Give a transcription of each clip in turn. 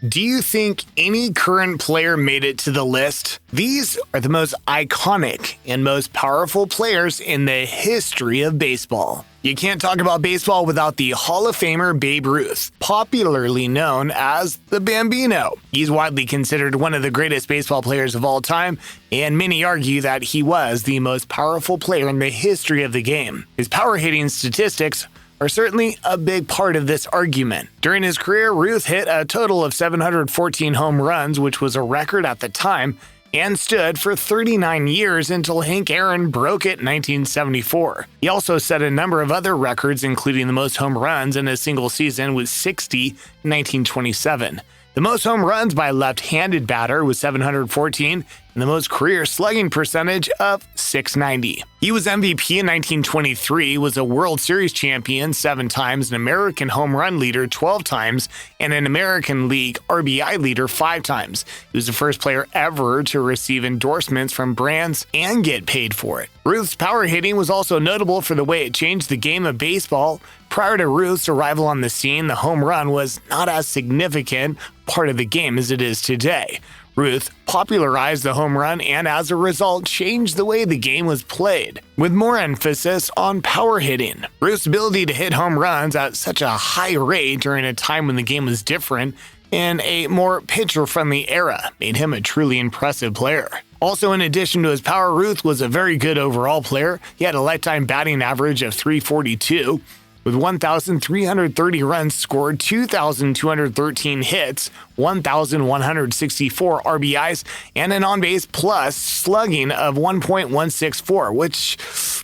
Do you think any current player made it to the list? These are the most iconic and most powerful players in the history of baseball. You can't talk about baseball without the Hall of Famer Babe Ruth, popularly known as the Bambino. He's widely considered one of the greatest baseball players of all time, and many argue that he was the most powerful player in the history of the game. His power hitting statistics are certainly a big part of this argument. During his career, Ruth hit a total of 714 home runs, which was a record at the time, and stood for 39 years until Hank Aaron broke it in 1974. He also set a number of other records, including the most home runs in a single season with 60 in 1927. The most home runs by a left-handed batter was 714, and the most career slugging percentage of .690. He was MVP in 1923, was a World Series champion 7 times, an American home run leader 12 times, and an American League RBI leader 5 times. He was the first player ever to receive endorsements from brands and get paid for it. Ruth's power hitting was also notable for the way it changed the game of baseball. Prior to Ruth's arrival on the scene, the home run was not as significant part of the game as it is today. Ruth popularized the home run and, as a result, changed the way the game was played, with more emphasis on power hitting. Ruth's ability to hit home runs at such a high rate during a time when the game was different in a more pitcher-friendly era made him a truly impressive player. Also, in addition to his power, Ruth was a very good overall player. He had a lifetime batting average of .342. With 1,330 runs scored, 2,213 hits, 1,164 RBIs, and an on-base plus slugging of 1.164, which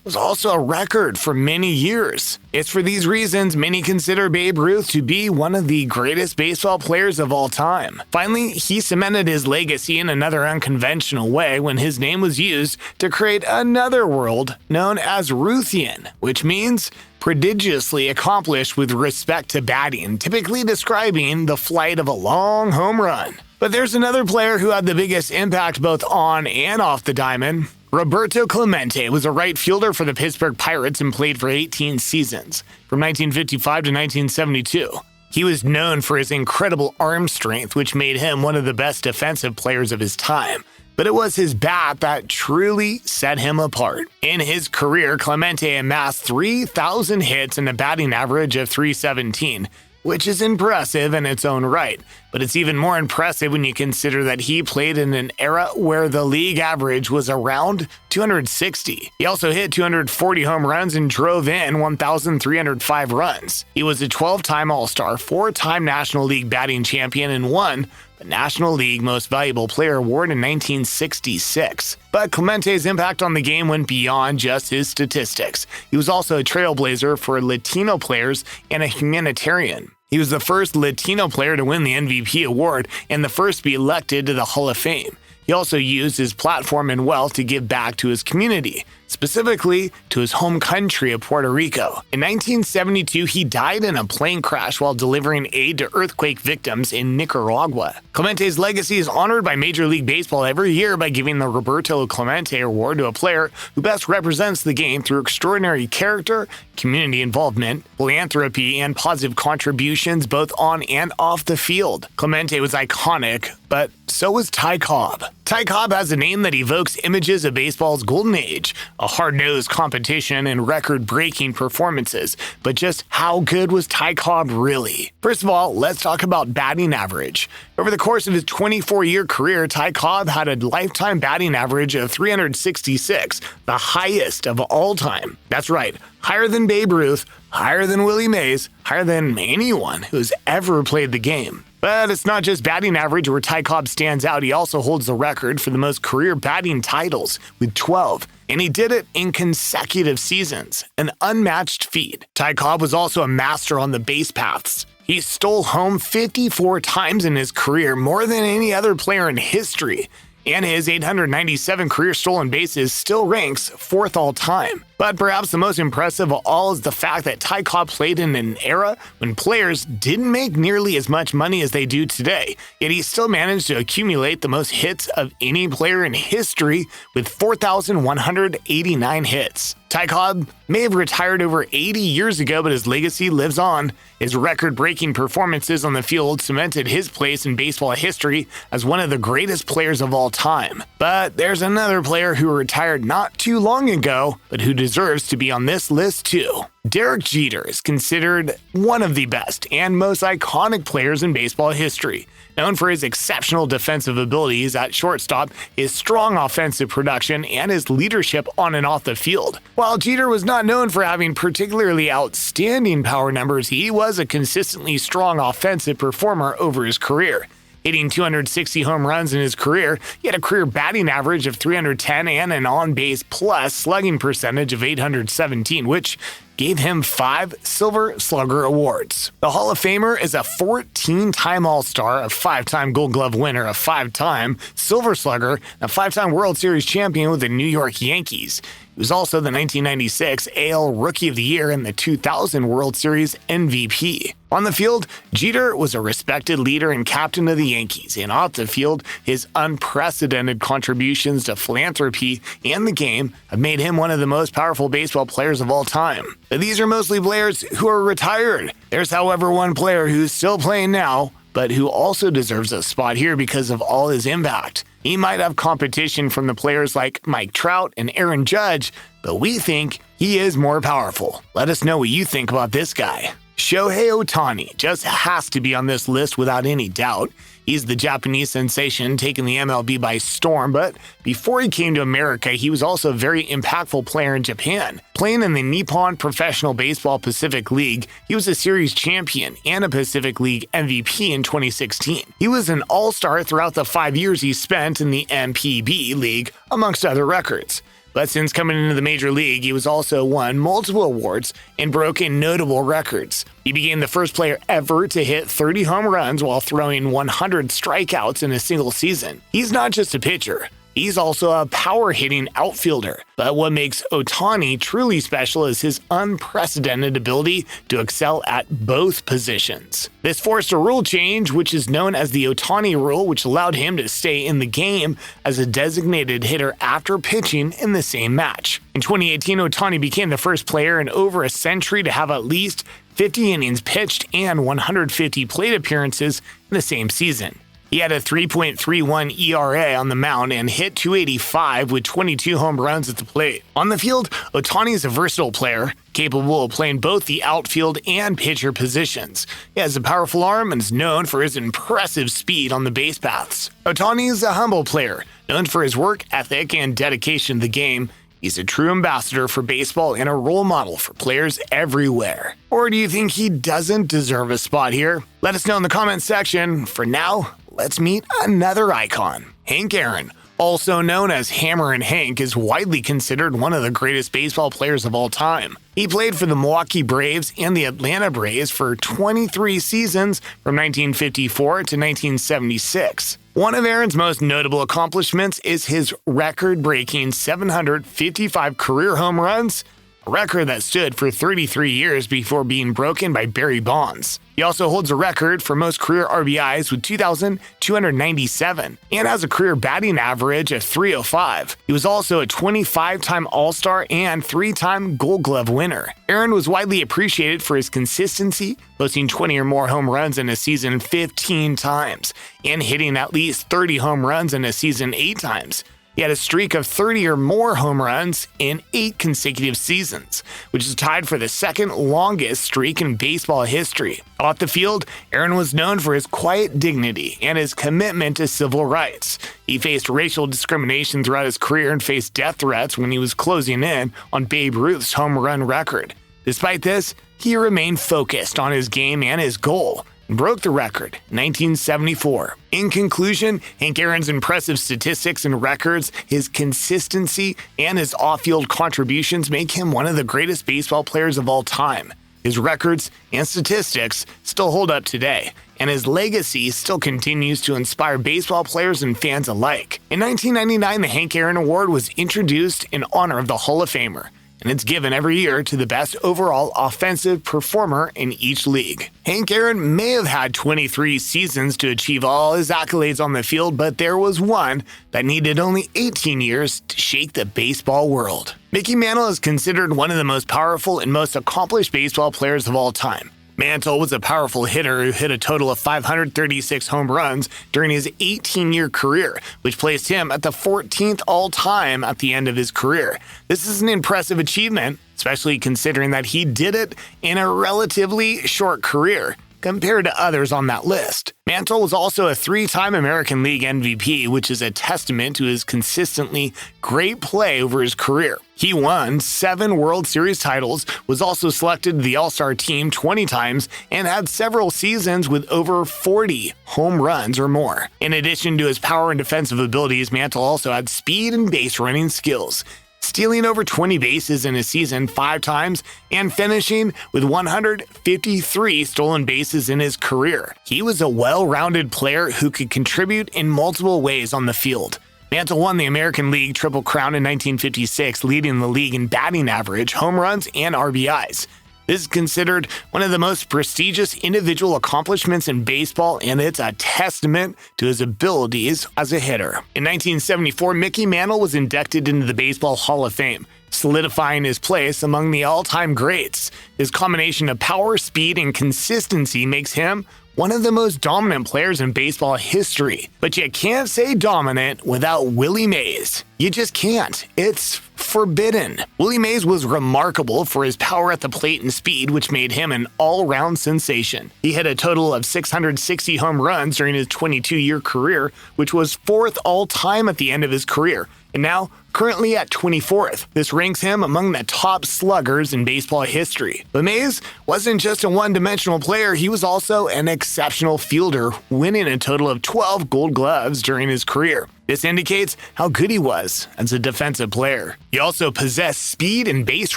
was also a record for many years. It's for these reasons many consider Babe Ruth to be one of the greatest baseball players of all time. Finally, he cemented his legacy in another unconventional way when his name was used to create another world known as Ruthian, which means prodigiously accomplished with respect to batting, typically describing the flight of a long home run. But there's another player who had the biggest impact both on and off the diamond. Roberto Clemente was a right fielder for the Pittsburgh Pirates and played for 18 seasons, from 1955 to 1972. He was known for his incredible arm strength, which made him one of the best defensive players of his time. But it was his bat that truly set him apart. In his career, Clemente amassed 3,000 hits and a batting average of .317, which is impressive in its own right. But it's even more impressive when you consider that he played in an era where the league average was around 260. He also hit 240 home runs and drove in 1,305 runs. He was a 12-time All-Star, 4-time National League batting champion, and won the National League Most Valuable Player Award in 1966. But Clemente's impact on the game went beyond just his statistics. He was also a trailblazer for Latino players and a humanitarian. He was the first Latino player to win the MVP award and the first to be elected to the Hall of Fame. He also used his platform and wealth to give back to his community, specifically to his home country of Puerto Rico. In 1972, he died in a plane crash while delivering aid to earthquake victims in Nicaragua. Clemente's legacy is honored by Major League Baseball every year by giving the Roberto Clemente Award to a player who best represents the game through extraordinary character, community involvement, philanthropy, and positive contributions both on and off the field. Clemente was iconic, but so was Ty Cobb. Ty Cobb has a name that evokes images of baseball's golden age, a hard-nosed competition and record-breaking performances. But just how good was Ty Cobb really? First of all, let's talk about batting average. Over the course of his 24-year career, Ty Cobb had a lifetime batting average of .366, the highest of all time. That's right, higher than Babe Ruth, higher than Willie Mays, higher than anyone who's ever played the game. But it's not just batting average where Ty Cobb stands out. He also holds the record for the most career batting titles with 12. And he did it in consecutive seasons, an unmatched feat. Ty Cobb was also a master on the base paths. He stole home 54 times in his career, more than any other player in history. And his 897 career stolen bases still ranks 4th all time. But perhaps the most impressive of all is the fact that Ty Cobb played in an era when players didn't make nearly as much money as they do today, yet he still managed to accumulate the most hits of any player in history with 4,189 hits. Ty Cobb may have retired over 80 years ago, but his legacy lives on. His record-breaking performances on the field cemented his place in baseball history as one of the greatest players of all time. But there's another player who retired not too long ago, but who deserves to be on this list too. Derek Jeter is considered one of the best and most iconic players in baseball history. Known for his exceptional defensive abilities at shortstop, his strong offensive production, and his leadership on and off the field. While Jeter was not known for having particularly outstanding power numbers, he was a consistently strong offensive performer over his career. Hitting 260 home runs in his career, he had a career batting average of 310 and an on-base plus slugging percentage of 817, which gave him 5 Silver Slugger awards. The Hall of Famer is a 14-time All-Star, a 5-time Gold Glove winner, a 5-time Silver Slugger, and a 5-time World Series champion with the New York Yankees. He was also the 1996 AL Rookie of the Year and the 2000 World Series MVP. On the field, Jeter was a respected leader and captain of the Yankees, and off the field, his unprecedented contributions to philanthropy and the game have made him one of the most powerful baseball players of all time. But these are mostly players who are retired. There's, however, one player who's still playing now, but who also deserves a spot here because of all his impact. He might have competition from the players like Mike Trout and Aaron Judge, but we think he is more powerful. Let us know what you think about this guy. Shohei Ohtani just has to be on this list without any doubt. He's the Japanese sensation taking the MLB by storm, but before he came to America, he was also a very impactful player in Japan. Playing in the Nippon Professional Baseball Pacific League, he was a series champion and a Pacific League MVP in 2016. He was an all-star throughout the 5 years he spent in the MPB League, amongst other records. But since coming into the major league, he was also won multiple awards and broken notable records. He became the first player ever to hit 30 home runs while throwing 100 strikeouts in a single season. He's not just a pitcher. He's also a power-hitting outfielder. But what makes Ohtani truly special is his unprecedented ability to excel at both positions. This forced a rule change, which is known as the Ohtani rule, which allowed him to stay in the game as a designated hitter after pitching in the same match. In 2018, Ohtani became the first player in over a century to have at least 50 innings pitched and 150 plate appearances in the same season. He had a 3.31 ERA on the mound and hit .285 with 22 home runs at the plate. On the field, Ohtani is a versatile player, capable of playing both the outfield and pitcher positions. He has a powerful arm and is known for his impressive speed on the base paths. Ohtani is a humble player, known for his work ethic and dedication to the game. He's a true ambassador for baseball and a role model for players everywhere. Or do you think he doesn't deserve a spot here? Let us know in the comments section. For now, let's meet another icon. Hank Aaron, also known as Hammer and Hank, is widely considered one of the greatest baseball players of all time. He played for the Milwaukee Braves and the Atlanta Braves for 23 seasons from 1954 to 1976. One of Aaron's most notable accomplishments is his record-breaking 755 career home runs, a record that stood for 33 years before being broken by Barry Bonds. He also holds a record for most career RBIs with 2,297 and has a career batting average of 305. He was also a 25-time All-Star and 3-time Gold Glove winner. Aaron was widely appreciated for his consistency, posting 20 or more home runs in a season 15 times and hitting at least 30 home runs in a season 8 times. He had a streak of 30 or more home runs in 8 consecutive seasons, which is tied for the second longest streak in baseball history. Off the field, Aaron was known for his quiet dignity and his commitment to civil rights. He faced racial discrimination throughout his career and faced death threats when he was closing in on Babe Ruth's home run record. Despite this, he remained focused on his game and his goal, and broke the record in 1974. In conclusion, Hank Aaron's impressive statistics and records, his consistency, and his off-field contributions make him one of the greatest baseball players of all time. His records and statistics still hold up today, and his legacy still continues to inspire baseball players and fans alike. In 1999, the Hank Aaron Award was introduced in honor of the Hall of Famer. and it's given every year to the best overall offensive performer in each league. Hank Aaron may have had 23 seasons to achieve all his accolades on the field, but there was one that needed only 18 years to shake the baseball world. Mickey Mantle is considered one of the most powerful and most accomplished baseball players of all time. Mantle was a powerful hitter who hit a total of 536 home runs during his 18-year career, which placed him at the 14th all-time at the end of his career. This is an impressive achievement, especially considering that he did it in a relatively short career compared to others on that list. Mantle was also a 3-time American League MVP, which is a testament to his consistently great play over his career. He won 7 World Series titles, was also selected to the All-Star team 20 times, and had several seasons with over 40 home runs or more. In addition to his power and defensive abilities, Mantle also had speed and base running skills, stealing over 20 bases in a season 5 times and finishing with 153 stolen bases in his career. He was a well-rounded player who could contribute in multiple ways on the field. Mantle won the American League Triple Crown in 1956, leading the league in batting average, home runs, and RBIs. This is considered one of the most prestigious individual accomplishments in baseball, and it's a testament to his abilities as a hitter. In 1974, Mickey Mantle was inducted into the Baseball Hall of Fame, solidifying his place among the all-time greats. His combination of power, speed, and consistency makes him one of the most dominant players in baseball history. But you can't say dominant without Willie Mays. You just can't. It's forbidden. Willie Mays was remarkable for his power at the plate and speed, which made him an all-round sensation. He hit a total of 660 home runs during his 22-year career, which was 4th all-time at the end of his career, and now currently at 24th. This ranks him among the top sluggers in baseball history. But Mays wasn't just a one-dimensional player, he was also an exceptional fielder, winning a total of 12 Gold Gloves during his career. This indicates how good he was as a defensive player. He also possessed speed and base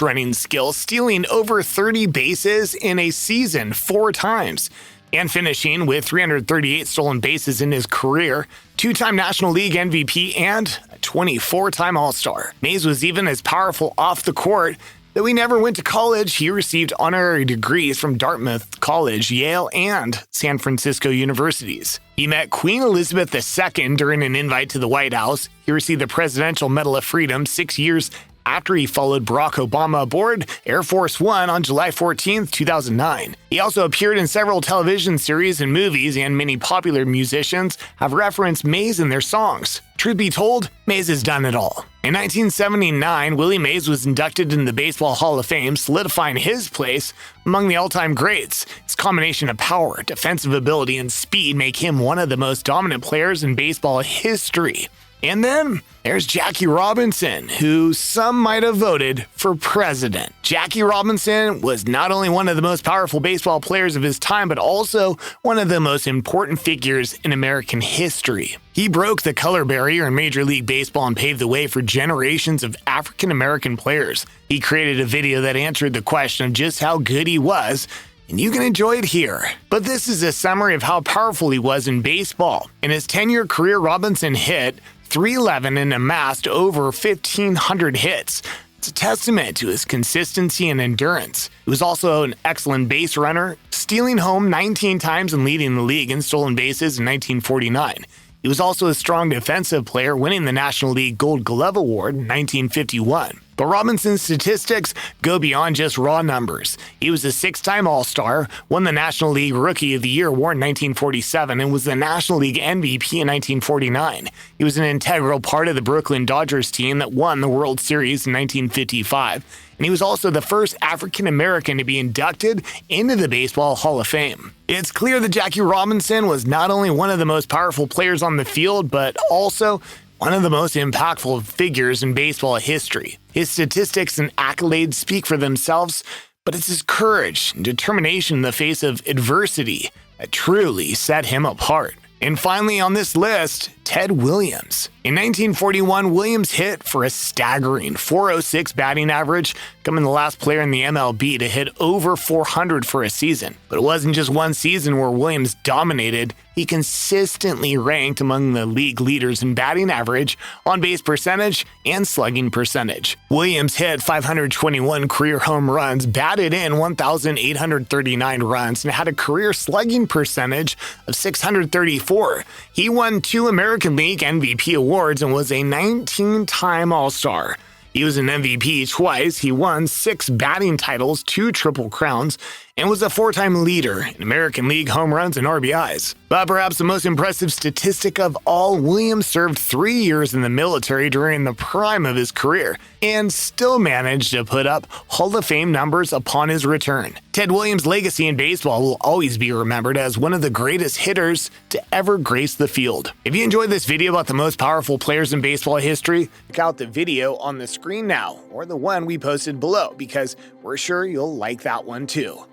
running skills, stealing over 30 bases in a season 4 times, and finishing with 338 stolen bases in his career, 2-time National League MVP, and a 24-time All-Star. Mays was even as powerful off the court. Though he never went to college, he received honorary degrees from Dartmouth College, Yale, and San Francisco universities. He met Queen Elizabeth II during an invite to the White House. He received the Presidential Medal of Freedom 6 years after he followed Barack Obama aboard Air Force One on July 14, 2009. He also appeared in several television series and movies, and many popular musicians have referenced Mays in their songs. Truth be told, Mays has done it all. In 1979, Willie Mays was inducted into the Baseball Hall of Fame, solidifying his place among the all-time greats. His combination of power, defensive ability, and speed make him one of the most dominant players in baseball history. And then there's Jackie Robinson, who some might have voted for president. Jackie Robinson was not only one of the most powerful baseball players of his time, but also one of the most important figures in American history. He broke the color barrier in Major League Baseball and paved the way for generations of African American players. He created a video that answered the question of just how good he was, and you can enjoy it here. But this is a summary of how powerful he was in baseball. In his 10-year career, Robinson hit .311 and amassed over 1,500 hits. It's a testament to his consistency and endurance. He was also an excellent base runner, stealing home 19 times and leading the league in stolen bases in 1949. He was also a strong defensive player, winning the National League Gold Glove Award in 1951. But Robinson's statistics go beyond just raw numbers. He was a 6-time All-Star, won the National League Rookie of the Year award in 1947, and was the National League MVP in 1949. He was an integral part of the Brooklyn Dodgers team that won the World Series in 1955. And he was also the first African American to be inducted into the Baseball Hall of Fame. It's clear that Jackie Robinson was not only one of the most powerful players on the field, but also one of the most impactful figures in baseball history. His statistics and accolades speak for themselves, but it's his courage and determination in the face of adversity that truly set him apart. And finally on this list, Ted Williams. In 1941, Williams hit for a staggering .406 batting average, becoming the last player in the MLB to hit over .400 for a season. But it wasn't just one season where Williams dominated. He consistently ranked among the league leaders in batting average, on-base percentage, and slugging percentage. Williams hit 521 career home runs, batted in 1,839 runs, and had a career slugging percentage of .634. He won 2 American League MVP awards and was a 19-time All-Star. He was an MVP twice, he won 6 batting titles, 2 Triple Crowns, and was a 4-time leader in American League home runs and RBIs. But perhaps the most impressive statistic of all, Williams served 3 years in the military during the prime of his career, and still managed to put up Hall of Fame numbers upon his return. Ted Williams' legacy in baseball will always be remembered as one of the greatest hitters to ever grace the field. If you enjoyed this video about the most powerful players in baseball history, check out the video on the screen now, or the one we posted below, because we're sure you'll like that one too.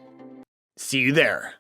See you there.